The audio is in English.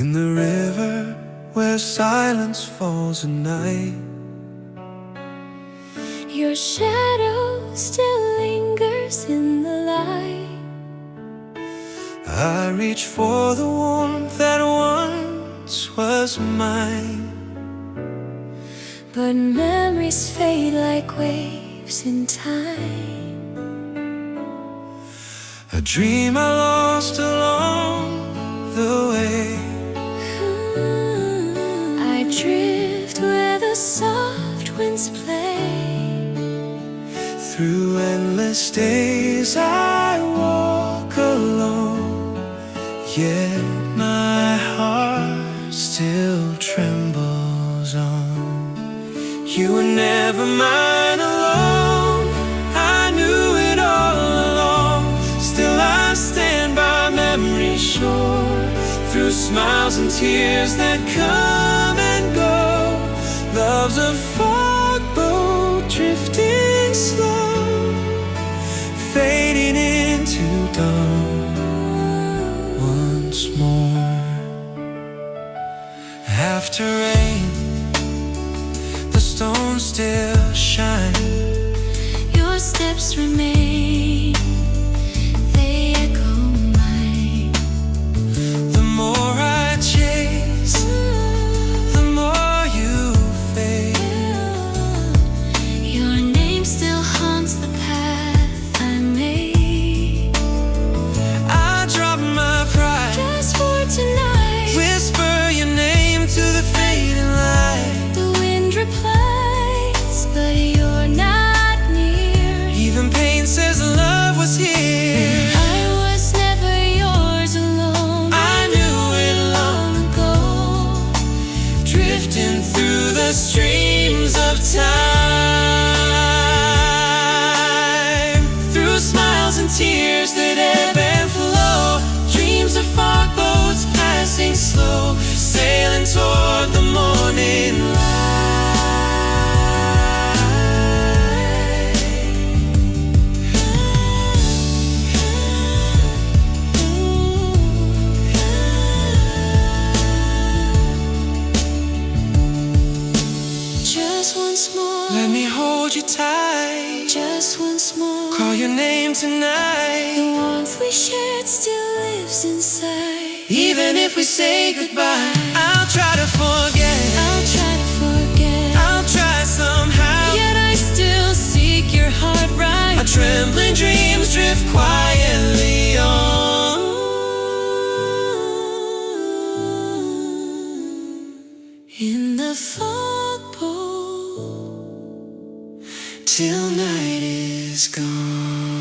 In the river where silence falls at night, your shadow still lingers in the light. I reach for the warmth that once was mine, but memories fade like waves in time. a dream I lost along the way. I drift where the soft winds play. Through endless days I walk alone, yet my heart still trembles on. You were never mine alone, I knew it all along. Still I stand by memory's shore, through smiles and tears that come and go. Love's a fog boat drifting slow, fading into dawn once more. After rain, the stones still shine. Your steps remain, they echo mine. The more I chase, the more you fade. Your name still haunts the path I made. I drop my pride Just for tonight, whisper your name to the fading light. the wind replies, but you're not near. Even pain says love was here. I was never yours alone, I knew it long ago. drifting through the streams of time. Through smiles and tears that ebb and flow, dreams of fog boats passing slow, sailing toward the morning Just once more, Let me hold you tight, just once more. call your name The tonight. warmth we shared still lives inside. Even if we say goodbye, I'll try to forget. I'll try to forget, I'll try somehow. yet I still seek your heart right. Our trembling dreams drift quietly on. In the fog boat, Till night is gone.